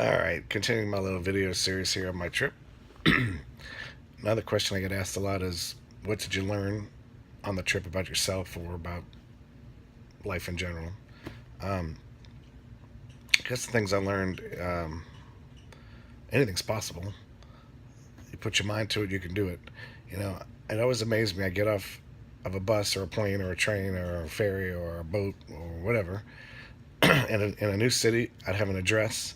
All right, continuing my little video series here on my trip. Another question I get asked a lot is, what did you learn on the trip about yourself or about life in general? Um, I guess the things I learned, anything's possible. You put your mind to it, you can do it. You know, it always amazed me. I get off of a bus or a plane or a train or a ferry or a boat or whatever, in a new city. I'd have an address,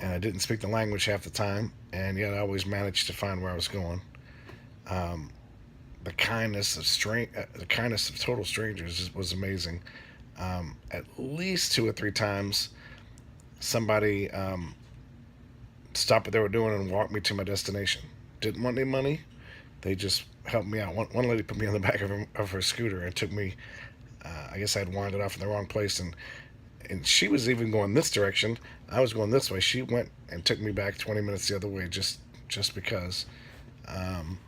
and I didn't speak the language half the time, and yet I always managed to find where I was going. Um, the kindness of total strangers was amazing. At least two or three times, somebody stopped what they were doing and walked me to my destination. Didn't want any money. They just helped me out. One lady put me on the back of her scooter and took me. I guess I had wandered off in the wrong place, and she was even going this direction. I was going this way. She went and took me back 20 minutes the other way, just because. Um,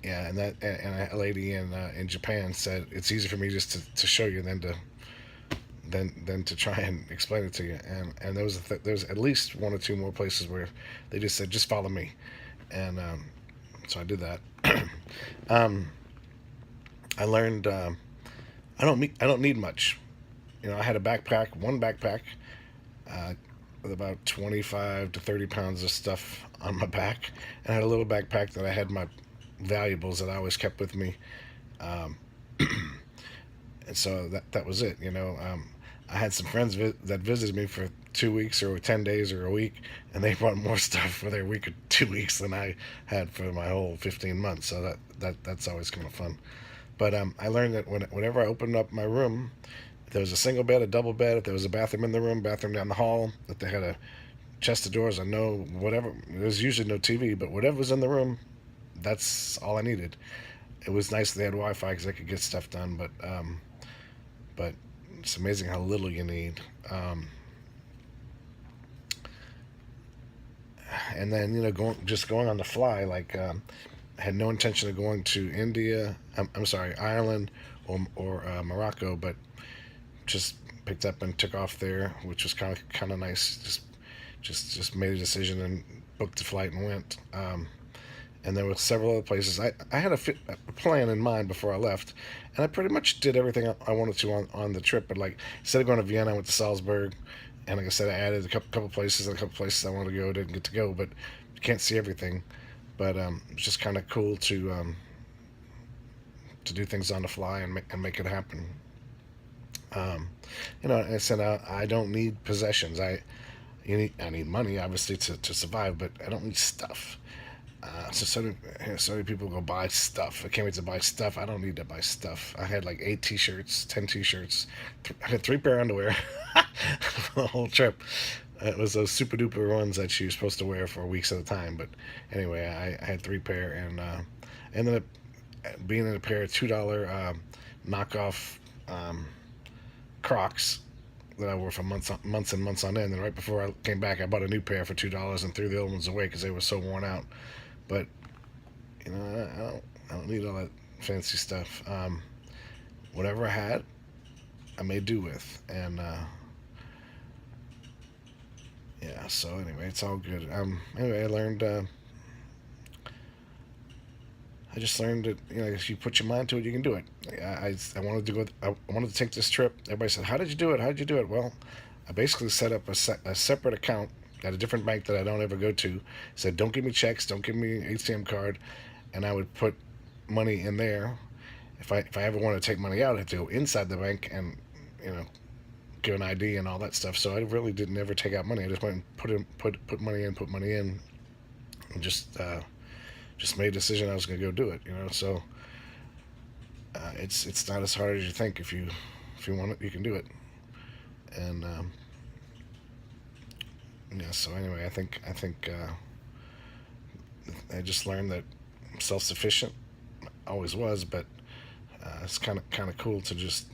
yeah, and a lady in Japan said it's easy for me just to show you than to try and explain it to you. And there was at least one or two more places where they just said just follow me, and so I did that. um, I learned I don't need much. You know, I had one backpack, uh, with about 25 to 30 pounds of stuff on my back, and I had a little backpack that I had my valuables that I always kept with me. Um, and so that was it. I had some friends that visited me for 2 weeks or 10 days or a week, and they brought more stuff for their week or 2 weeks than I had for my whole 15 months. So that's always kind of fun. But I learned that whenever I opened up my room, if there was a single bed, a double bed, if there was a bathroom in the room, bathroom down the hall, if they had a chest of drawers, I know whatever. There's usually no TV, but whatever was in the room, that's all I needed. It was nice that they had Wi-Fi because I could get stuff done, but it's amazing how little you need. And then going on the fly, like I had no intention of going to India. I'm sorry, Ireland or Morocco, but just picked up and took off there, which was kind of nice. Just made a decision and booked the flight and went. And there were several other places. I had a plan in mind before I left, and I pretty much did everything I wanted to on the trip. But like instead of going to Vienna, I went to Salzburg, and like I said, I added a couple places and a couple places I wanted to go, didn't get to go, but you can't see everything. But it's just kind of cool to do things on the fly and make it happen. Um, and I said I don't need possessions. I need money obviously to survive, but I don't need stuff. So many people go buy stuff. I can't wait to buy stuff. I don't need to buy stuff. I had like 8 t-shirts, 10 t-shirts. I had 3 pair of underwear for the whole trip. It was those super duper ones that you're supposed to wear for weeks at a time. But anyway, I had 3 pair, and ended up being in a pair of $2 knockoff um, Crocs that I wore for months and months on end. And right before I came back, I bought a new pair for $2 and threw the old ones away because they were so worn out. But I don't need all that fancy stuff. Whatever I had, I made do with, and yeah. So anyway, it's all good. Anyway, I just learned that if you put your mind to it, you can do it. I wanted to go. I wanted to take this trip. Everybody said, "How did you do it? How did you do it?" Well, I basically set up a separate account at a different bank that I don't ever go to. Said, "Don't give me checks. Don't give me an ATM card," and I would put money in there. If I ever want to take money out, I have to go inside the bank and you know give an ID and all that stuff. So I really didn't ever take out money. I just went and put money in, and just made a decision I was going to go do it. So it's not as hard as you think. If you want it, you can do it. And yeah. So anyway, I just learned that I'm self-sufficient. Always was, but it's kind of cool to just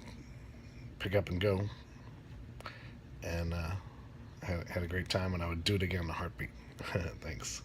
pick up and go. And had a great time, and I would do it again in a heartbeat. Thanks.